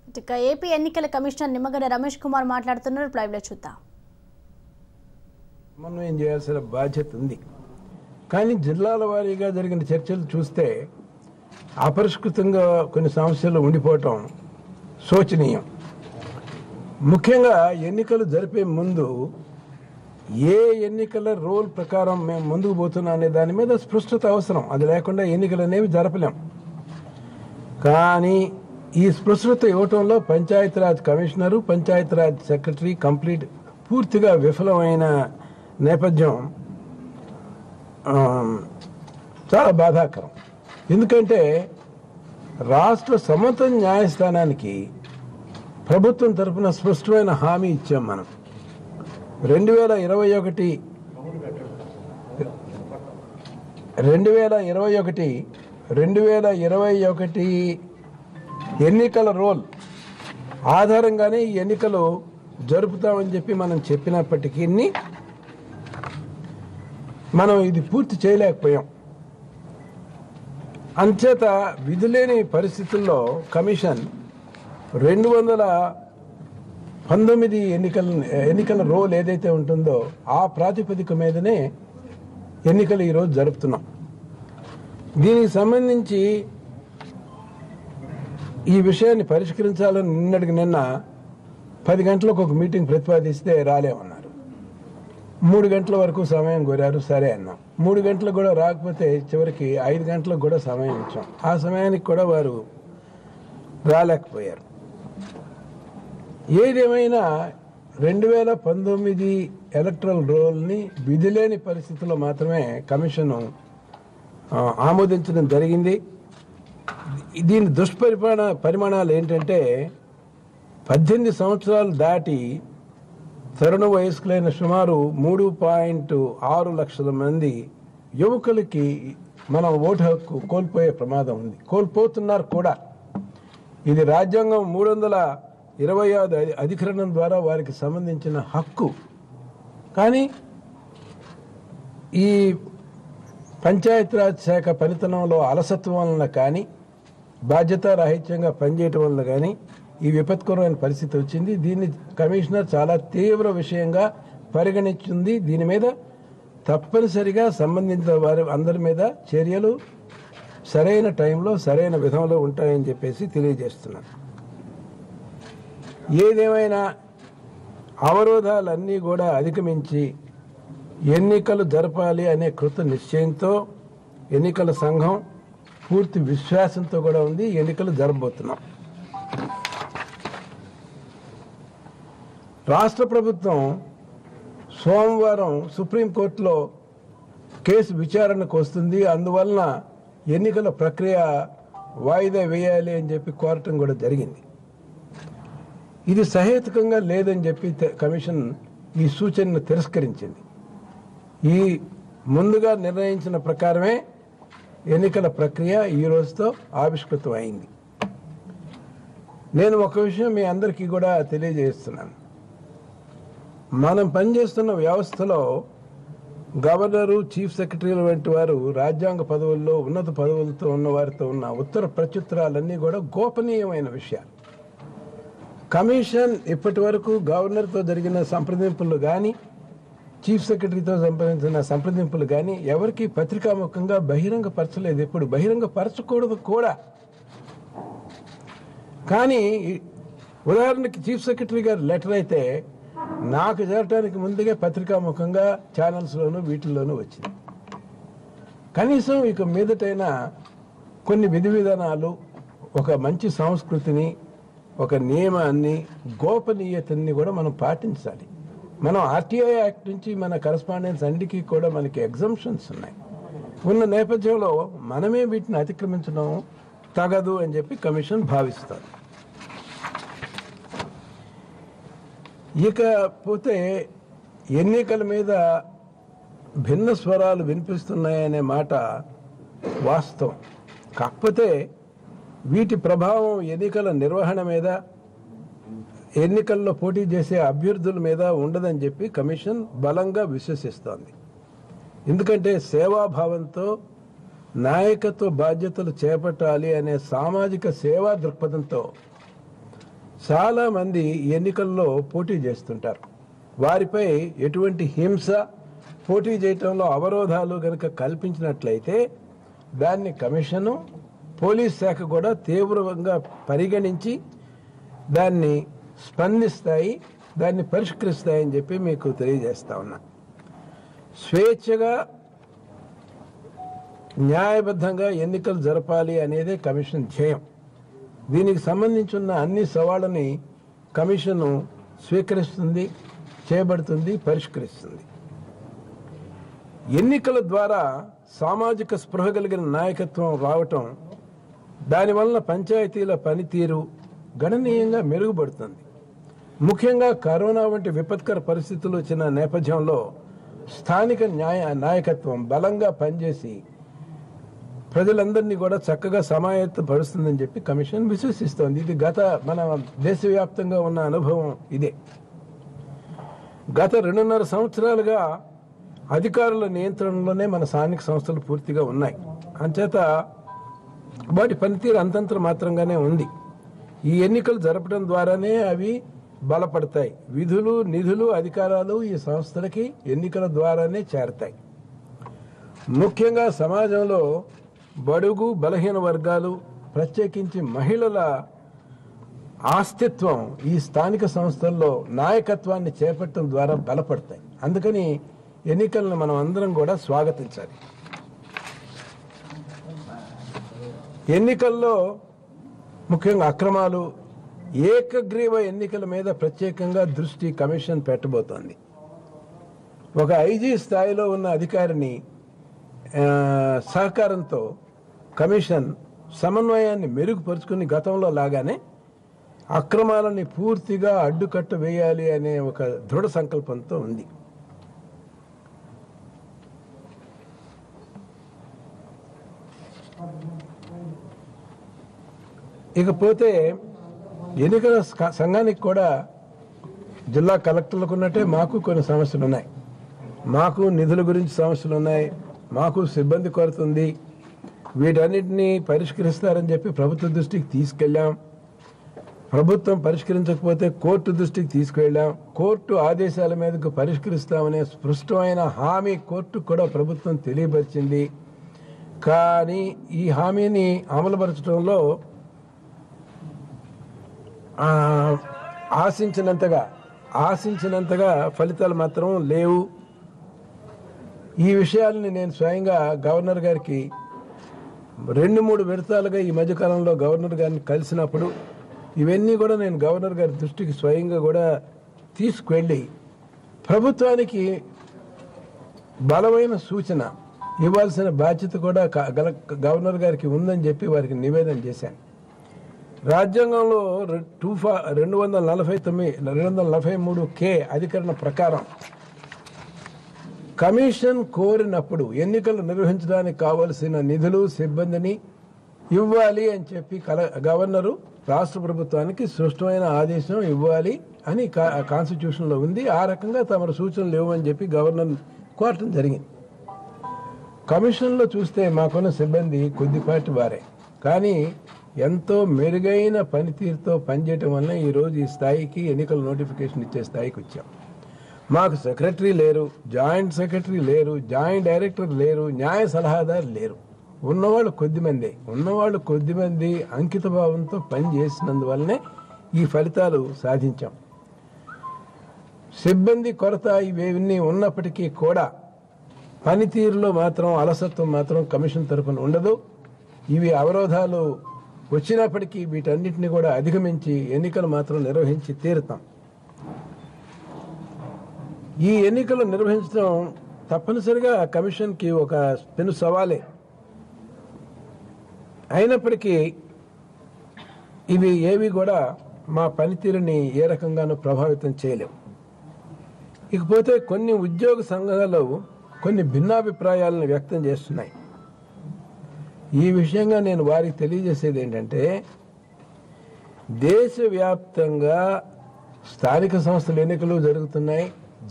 ఇక ఏపీ ఎన్నికల కమిషనర్ నిమ్మగడ్డ రమేష్ కుమార్ మాట్లాడుతున్నారు. లైవ్ లో చూద్దాం. సమన్వయం చేయాల్సిన బాధ్యత ఉంది. కానీ జిల్లాల వారీగా జరిగిన చర్చలు చూస్తే అపరిష్కృతంగా కొన్ని సమస్యలు ఉండిపోవటం శోచనీయం. ముఖ్యంగా ఎన్నికలు జరిపే ముందు ఏ ఎన్నికల రూల్ ప్రకారం మేము ముందుకు పోతున్నాం అనే దాని మీద స్పష్టత అవసరం. అది లేకుండా ఎన్నికలు అనేవి జరపలేం. కానీ ఈ స్పష్టత ఇవ్వటంలో పంచాయతీరాజ్ కమిషనరు, పంచాయతీరాజ్ సెక్రటరీ పూర్తిగా విఫలమైన నేపథ్యం చాలా బాధాకరం. ఎందుకంటే రాష్ట్ర సమత న్యాయస్థానానికి ప్రభుత్వం తరఫున స్పష్టమైన హామీ ఇచ్చాం. మనం 2021 ఎన్నికల రోల్ ఆధారంగానే ఈ ఎన్నికలు జరుపుతామని చెప్పి మనం చెప్పినప్పటికీ మనం ఇది పూర్తి చేయలేకపోయాం. అంచేత విధులేని పరిస్థితుల్లో కమిషన్ 219 ఎన్నికల రోల్ ఏదైతే ఉంటుందో ఆ ప్రాతిపదిక మీదనే ఎన్నికలు ఈరోజు జరుపుతున్నాం. దీనికి సంబంధించి ఈ విషయాన్ని పరిష్కరించాలని నిన్న 10 గంటలకు ఒక మీటింగ్ ప్రతిపాదిస్తే రాలేమన్నారు. 3 గంటల వరకు సమయం కోరారు, సరే అన్నాం. 3 గంటలకు కూడా రాకపోతే చివరికి 5 గంటలకు కూడా సమయం ఇచ్చాం. ఆ సమయానికి కూడా వారు రాలేకపోయారు. ఏదేమైనా 2019 ఎలక్టరల్ రోల్ని విధిలేని పరిస్థితుల్లో మాత్రమే కమిషన్ ఆమోదించడం జరిగింది. దీని పరిమాణాలు ఏంటంటే 18 సంవత్సరాలు దాటి తరుణ వయస్కులైన సుమారు 3.6 లక్షల మంది యువకులకి మనం ఓటు హక్కు కోల్పోయే ప్రమాదం ఉంది. కోల్పోతున్నారు కూడా. ఇది రాజ్యాంగం 325 అధికరణం ద్వారా వారికి సంబంధించిన హక్కు. కానీ ఈ పంచాయతీరాజ్ శాఖ పనితనంలో అలసత్వం వలన కానీ, బాధ్యతారాహిత్యంగా పనిచేయటం వలన కానీ ఈ విపత్కరమైన పరిస్థితి వచ్చింది. దీన్ని కమిషనర్ చాలా తీవ్ర విషయంగా పరిగణించింది. దీని మీద తప్పనిసరిగా సంబంధించిన వారి అందరి మీద చర్యలు సరైన టైంలో సరైన విధంలో ఉంటాయని చెప్పేసి తెలియజేస్తున్నాను. ఏదేమైనా అవరోధాలన్నీ కూడా అధిగమించి ఎన్నికలు జరపాలి అనే కృత నిశ్చయంతో ఎన్నికల సంఘం పూర్తి విశ్వాసంతో కూడా ఉంది. ఎన్నికలు జరపబోతున్నాం. రాష్ట్ర ప్రభుత్వం సోమవారం సుప్రీంకోర్టులో కేసు విచారణకు వస్తుంది. అందువలన ఎన్నికల ప్రక్రియ వాయిదా వేయాలి అని చెప్పి కోరటం కూడా జరిగింది. ఇది సహేతుకంగా లేదని చెప్పి కమిషన్ ఈ సూచనను తిరస్కరించింది. ఈ ముందుగా నిర్ణయించిన ప్రకారమే ఎన్నికల ప్రక్రియ ఈ రోజుతో ఆవిష్కృతం అయింది. నేను ఒక విషయం మీ అందరికీ కూడా తెలియజేస్తున్నాను. మనం పనిచేస్తున్న వ్యవస్థలో గవర్నరు, చీఫ్ సెక్రటరీలు వంటి వారు రాజ్యాంగ పదవుల్లో ఉన్నత పదవులతో ఉన్న వారితో ఉన్న ఉత్తర ప్రత్యుత్తరాలన్నీ కూడా గోపనీయమైన విషయాలు. కమిషన్ ఇప్పటి వరకు గవర్నర్తో జరిగిన సంప్రదింపులు కానీ, చీఫ్ సెక్రటరీతో సంప్రదించిన సంప్రదింపులు కానీ ఎవరికి పత్రికాముఖంగా బహిరంగపరచలేదు. ఎప్పుడు బహిరంగపరచకూడదు కూడా. కానీ ఉదాహరణకి చీఫ్ సెక్రటరీ గారి లెటర్ అయితే నాకు చేరటానికి ముందుగా పత్రికాముఖంగా ఛానల్స్లోనూ వీటిల్లోనూ వచ్చింది. కనీసం ఇక మీదటైనా కొన్ని విధి విధానాలు, ఒక మంచి సంస్కృతిని, ఒక నియమాన్ని, గోపనీయతని కూడా మనం పాటించాలి. మనం ఆర్టీఐ యాక్ట్ నుంచి మన కరస్పాండెన్స్ అన్నిటికీ కూడా మనకి ఎగ్జంప్షన్స్ ఉన్నాయి. ఉన్న నేపథ్యంలో మనమే వీటిని అతిక్రమించడం తగదు అని చెప్పి కమిషన్ భావిస్తారు. ఇకపోతే ఎన్నికల మీద భిన్న స్వరాలు వినిపిస్తున్నాయనే మాట వాస్తవం. కాకపోతే వీటి ప్రభావం ఎన్నికల నిర్వహణ మీద, ఎన్నికల్లో పోటీ చేసే అభ్యర్థుల మీద ఉండదని చెప్పి కమిషన్ బలంగా విశ్వసిస్తోంది. ఎందుకంటే సేవాభావంతో నాయకత్వ బాధ్యతలు చేపట్టాలి అనే సామాజిక సేవా దృక్పథంతో చాలామంది ఎన్నికల్లో పోటీ చేస్తుంటారు. వారిపై ఎటువంటి హింస, పోటీ చేయటంలో అవరోధాలు కనుక కల్పించినట్లయితే దాన్ని కమిషను, పోలీస్ శాఖ కూడా తీవ్రంగా పరిగణించి దాన్ని స్పందిస్తాయి, దాన్ని పరిష్కరిస్తాయని చెప్పి మీకు తెలియజేస్తా ఉన్నా. స్వేచ్ఛగా న్యాయబద్ధంగా ఎన్నికలు జరపాలి అనేదే కమిషన్ ధ్యేయం. దీనికి సంబంధించిన అన్ని సవాళ్ళని కమిషను స్వీకరిస్తుంది, చేయబడుతుంది, పరిష్కరిస్తుంది. ఎన్నికల ద్వారా సామాజిక స్పృహ కలిగిన నాయకత్వం రావటం, దానివల్ల పంచాయతీల పనితీరు గణనీయంగా మెరుగుపడుతుంది. ముఖ్యంగా కరోనా వంటి విపత్కర పరిస్థితులు వచ్చిన నేపథ్యంలో స్థానిక నాయకత్వం బలంగా పనిచేసి ప్రజలందరినీ కూడా చక్కగా సమాయత్తపరుస్తుందని చెప్పి కమిషన్ విశ్వసిస్తోంది. ఇది మన దేశవ్యాప్తంగా ఉన్న అనుభవం ఇదే. గత 2.5 సంవత్సరాలుగా అధికారుల నియంత్రణలోనే మన స్థానిక సంస్థలు పూర్తిగా ఉన్నాయి. అంచేత వాటి పనితీరు అంతంత మాత్రంగానే ఉంది. ఈ ఎన్నికలు జరపడం ద్వారానే అవి బలపడతాయి. విధులు, నిధులు, అధికారాలు ఈ సంస్థలకి ఎన్నికల ద్వారానే చేరతాయి. ముఖ్యంగా సమాజంలో బడుగు బలహీన వర్గాలు, ప్రత్యేకించి మహిళల అస్తిత్వం ఈ స్థానిక సంస్థల్లో నాయకత్వాన్ని చేపట్టడం ద్వారా బలపడతాయి. అందుకని ఎన్నికలను మనం అందరం కూడా స్వాగతించాలి. ఎన్నికల్లో ముఖ్యంగా అక్రమాలు, ఏకగ్రీవ ఎన్నికల మీద ప్రత్యేకంగా దృష్టి కమిషన్ పెట్టబోతోంది. ఒక ఐజీ స్థాయిలో ఉన్న అధికారిని సహకారంతో కమిషన్ సమన్వయాన్ని మెరుగుపరుచుకుని గతంలో లాగానే అక్రమాలని పూర్తిగా అడ్డుకట్ట వేయాలి అనే ఒక దృఢ సంకల్పంతో ఉంది. ఇకపోతే ఎన్నికల సంఘానికి కూడా జిల్లా కలెక్టర్లకు ఉన్నట్టే మాకు కొన్ని సమస్యలు ఉన్నాయి. మాకు నిధుల గురించి సమస్యలు ఉన్నాయి, మాకు సిబ్బంది కొరత ఉంది. వీటన్నిటినీ పరిష్కరిస్తారని చెప్పి ప్రభుత్వ దృష్టికి తీసుకెళ్ళాం. ప్రభుత్వం పరిష్కరించకపోతే కోర్టు దృష్టికి తీసుకువెళ్ళాం. కోర్టు ఆదేశాల మీదకు పరిష్కరిస్తామనే స్పష్టమైన హామీ కోర్టుకు కూడా ప్రభుత్వం తెలియపరిచింది. కానీ ఈ హామీని అమలుపరచడంలో ఆశించినంతగా ఫలితాలు మాత్రం లేవు. ఈ విషయాలని నేను స్వయంగా గవర్నర్ గారికి 2-3 విడతలుగా ఈ మధ్యకాలంలో గవర్నర్ గారిని కలిసినప్పుడు ఇవన్నీ కూడా నేను గవర్నర్ గారి దృష్టికి స్వయంగా కూడా తీసుకువెళ్ళి ప్రభుత్వానికి బలమైన సూచన ఇవ్వాల్సిన బాధ్యత కూడా గవర్నర్ గారికి ఉందని చెప్పి వారికి నివేదన చేశాను. రాజ్యాంగంలో 243 అధికరణ ప్రకారం కమిషన్ కోరినప్పుడు ఎన్నికలు నిర్వహించడానికి కావలసిన నిధులు, సిబ్బందిని ఇవ్వాలి అని చెప్పి గవర్నరు రాష్ట్ర ప్రభుత్వానికి స్పష్టమైన ఆదేశం ఇవ్వాలి అని కాన్స్టిట్యూషన్లో ఉంది. ఆ రకంగా తమ సూచనలు ఇవ్వమని చెప్పి గవర్నర్ కోరటం జరిగింది. కమిషన్లో చూస్తే మాకున్న సిబ్బంది కొద్దిపాటి వారే, కానీ ఎంతో మెరుగైన పనితీరుతో పనిచేయటం వల్ల ఈరోజు ఈ స్థాయికి ఎన్నికల నోటిఫికేషన్ ఇచ్చే స్థాయికి వచ్చాం. మాకు సెక్రటరీ లేరు, జాయింట్ సెక్రటరీ లేరు, జాయింట్ డైరెక్టర్ లేరు, న్యాయ సలహాదారు లేరు. ఉన్నవాళ్ళు కొద్దిమంది అంకిత భావంతో పనిచేసినందువల్లనే ఈ ఫలితాలు సాధించాం. సిబ్బంది కొరత ఇవన్నీ ఉన్నప్పటికీ కూడా పనితీరులో మాత్రం అలసత్వం మాత్రం కమిషన్ తరఫున ఉండదు. ఇవి అవరోధాలు వచ్చినప్పటికీ వీటన్నిటిని కూడా అధిగమించి ఎన్నికలు మాత్రం నిర్వహించి తీరుతాం. ఈ ఎన్నికలు నిర్వహించడం తప్పనిసరిగా కమిషన్కి ఒక పెను సవాలే. అయినప్పటికీ ఇవి ఏవి కూడా మా పనితీరుని ఏ రకంగానూ ప్రభావితం చేయలేవు. ఇకపోతే కొన్ని ఉద్యోగ సంఘాలు కొన్ని భిన్నాభిప్రాయాలను వ్యక్తం చేస్తున్నాయి. ఈ విషయంగా నేను వారికి తెలియజేసేది ఏంటంటే, దేశవ్యాప్తంగా స్థానిక సంస్థల ఎన్నికలు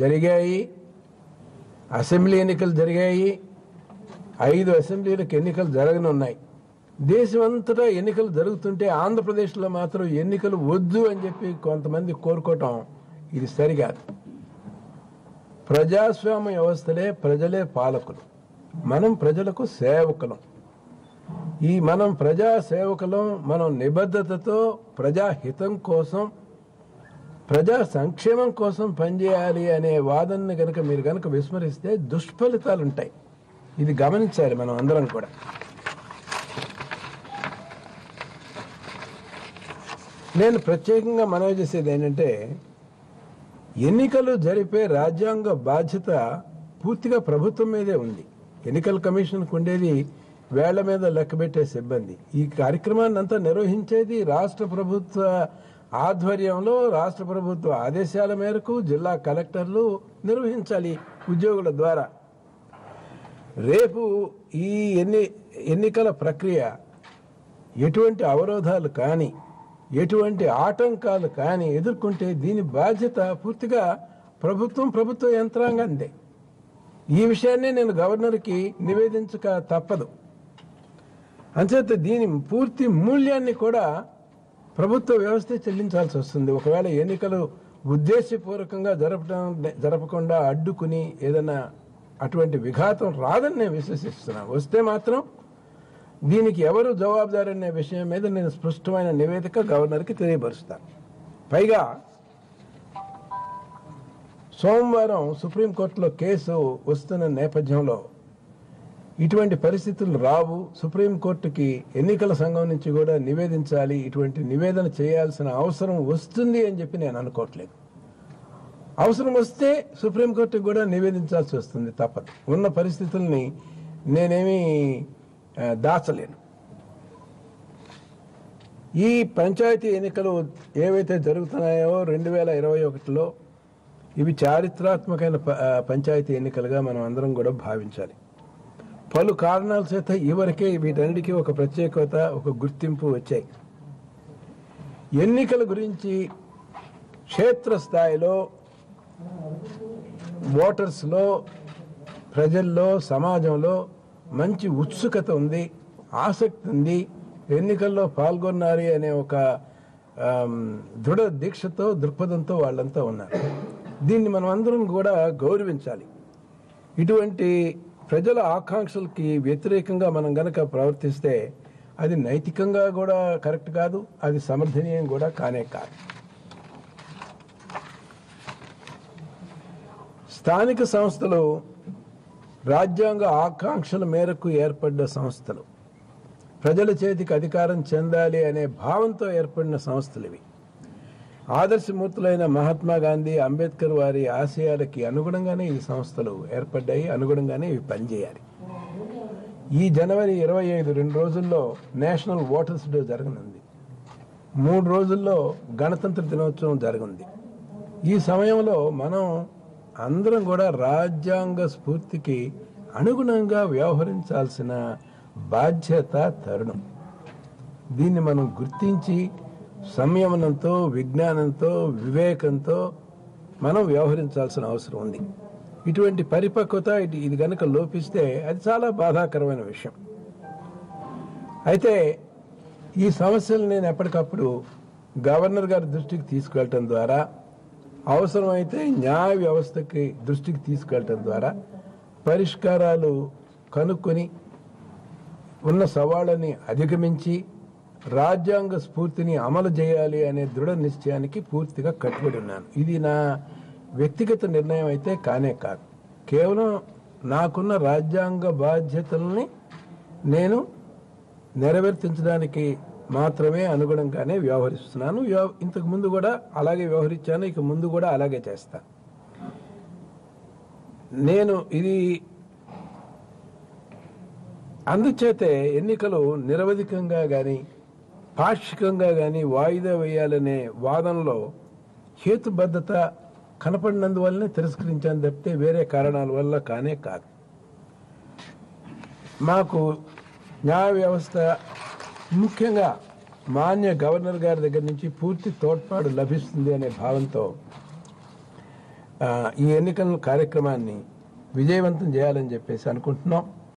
జరిగాయి, అసెంబ్లీ ఎన్నికలు జరిగాయి, 5 అసెంబ్లీలకు ఎన్నికలు జరగనున్నాయి. దేశమంతటా ఎన్నికలు జరుగుతుంటే ఆంధ్రప్రదేశ్లో మాత్రం ఎన్నికలు వద్దు అని చెప్పి కొంతమంది కోరుకోవటం ఇది సరికాదు. ప్రజాస్వామ్య వ్యవస్థలే ప్రజలే పాలకులు, మనం ప్రజలకు సేవకులం. మనం ప్రజా సేవకులం. మనం నిబద్ధతతో ప్రజాహితం కోసం, ప్రజా సంక్షేమం కోసం పనిచేయాలి అనే వాదనని మీరు కనుక విస్మరిస్తే దుష్ఫలితాలు ఉంటాయి. ఇది గమనించాలి మనం అందరం కూడా. నేను ప్రత్యేకంగా మనవి చేసేది ఏంటంటే, ఎన్నికలు జరిపే రాజ్యాంగ బాధ్యత పూర్తిగా ప్రభుత్వం మీదే ఉంది. ఎన్నికల కమిషన్కు ఉండేది వేళ్ల మీద లెక్కబెట్టే సిబ్బంది. ఈ కార్యక్రమాన్ని అంతా నిర్వహించేది రాష్ట్ర ప్రభుత్వ ఆధ్వర్యంలో, రాష్ట్ర ప్రభుత్వ ఆదేశాల మేరకు జిల్లా కలెక్టర్లు నిర్వహించాలి ఉద్యోగుల ద్వారా. రేపు ఈ ఎన్నికల ప్రక్రియ ఎటువంటి అవరోధాలు కానీ, ఎటువంటి ఆటంకాలు కానీ ఎదుర్కొంటే దీని బాధ్యత పూర్తిగా ప్రభుత్వ యంత్రాంగందే. ఈ విషయాన్ని నేను గవర్నర్కి నివేదించక తప్పదు. అంచేత దీని పూర్తి మూల్యాన్ని కూడా ప్రభుత్వ వ్యవస్థ చెల్లించాల్సి వస్తుంది. ఒకవేళ ఎన్నికలు ఉద్దేశపూర్వకంగా జరపకుండా అడ్డుకుని ఏదైనా అటువంటి విఘాతం రాదని నేను విశ్వసిస్తున్నాను. వస్తే మాత్రం దీనికి ఎవరు జవాబుదారు అనే విషయం మీద నేను స్పష్టమైన నివేదిక గవర్నర్కి తెలియపరుస్తాను. పైగా సోమవారం సుప్రీంకోర్టులో కేసు వస్తున్న నేపథ్యంలో ఇటువంటి పరిస్థితులు రావు. సుప్రీంకోర్టుకి ఎన్నికల సంఘం నుంచి కూడా నివేదించాలి, ఇటువంటి నివేదన చేయాల్సిన అవసరం వస్తుంది అని చెప్పి నేను అనుకోవట్లేదు. అవసరం వస్తే సుప్రీంకోర్టుకి కూడా నివేదించాల్సి వస్తుంది, తప్పదు. ఉన్న పరిస్థితుల్ని నేనేమీ దాచలేను. ఈ పంచాయతీ ఎన్నికలు ఏవైతే జరుగుతున్నాయో 2021లో ఇవి చారిత్రాత్మకమైన పంచాయతీ ఎన్నికలుగా మనం అందరం కూడా భావించాలి. పలు కారణాల చేత ఇవరకే వీటన్నిటికీ ఒక ప్రత్యేకత, ఒక గుర్తింపు వచ్చాయి. ఎన్నికల గురించి క్షేత్రస్థాయిలో ఓటర్స్లో, ప్రజల్లో, సమాజంలో మంచి ఉత్సుకత ఉంది, ఆసక్తి ఉంది. ఎన్నికల్లో పాల్గొన్నారు అనే ఒక దృఢ దీక్షతో, దృక్పథంతో వాళ్ళంతా ఉన్నారు. దీన్ని మనం అందరం కూడా గౌరవించాలి. ఇటువంటి ప్రజల ఆకాంక్షలకి వ్యతిరేకంగా మనం గనక ప్రవర్తిస్తే అది నైతికంగా కూడా కరెక్ట్ కాదు, అది సమర్థనీయం కూడా కానే కాదు. స్థానిక సంస్థలు రాజ్యాంగ ఆకాంక్షల మేరకు ఏర్పడ్డ సంస్థలు, ప్రజల చేతికి అధికారం చెందాలి అనే భావంతో ఏర్పడిన సంస్థలు ఇవి. ఆదర్శమూర్తులైన మహాత్మా గాంధీ, అంబేద్కర్ వారి ఆశయాలకి అనుగుణంగానే ఈ సంస్థలు ఏర్పడ్డాయి, అనుగుణంగానే ఇవి పనిచేయాలి. ఈ జనవరి 25 2 రోజుల్లో నేషనల్ ఓటర్స్ డే జరగనుంది. 3 రోజుల్లో గణతంత్ర దినోత్సవం జరగనుంది. ఈ సమయంలో మనం అందరం కూడా రాజ్యాంగ స్ఫూర్తికి అనుగుణంగా వ్యవహరించాల్సిన బాధ్యత తరుణం. దీన్ని మనం గుర్తించి సంయమనంతో, విజ్ఞానంతో, వివేకంతో మనం వ్యవహరించాల్సిన అవసరం ఉంది. ఇటువంటి పరిపక్వత ఇది కనుక లోపిస్తే అది చాలా బాధాకరమైన విషయం. అయితే ఈ సమస్యలు నేను ఎప్పటికప్పుడు గవర్నర్ గారి దృష్టికి తీసుకెళ్ళటం ద్వారా, అవసరమైతే న్యాయ వ్యవస్థకి దృష్టికి తీసుకెళ్ళటం ద్వారా పరిష్కారాలు కనుక్కొని ఉన్న సవాళ్ళని అధిగమించి రాజ్యాంగ స్ఫూర్తిని అమలు చేయాలి అనే దృఢ నిశ్చయానికి పూర్తిగా కట్టుబడి ఉన్నాను. ఇది నా వ్యక్తిగత నిర్ణయం అయితే కానే కాదు. కేవలం నాకున్న రాజ్యాంగ బాధ్యతల్ని నేను నెరవేర్తించడానికి మాత్రమే అనుగుణంగానే వ్యవహరిస్తున్నాను. ఇంతకు ముందు కూడా అలాగే వ్యవహరించాను, ఇక ముందు కూడా అలాగే చేస్తాను. నేను ఇది అందుచేతే ఎన్నికలు నిరవధికంగా కానీ, పాక్షికంగా కానీ వాయిదా వేయాలనే వాదనలో హేతుబద్ధత కనపడినందువల్లనే తిరస్కరించాను తప్పితే వేరే కారణాల వల్ల కానే కాదు. మాకు న్యాయ వ్యవస్థ, ముఖ్యంగా మాన్య గవర్నర్ గారి దగ్గర నుంచి పూర్తి తోడ్పాటు లభిస్తుంది అనే భావంతో ఈ ఎన్నికల కార్యక్రమాన్ని విజయవంతం చేయాలని చెప్పేసి అనుకుంటున్నాం.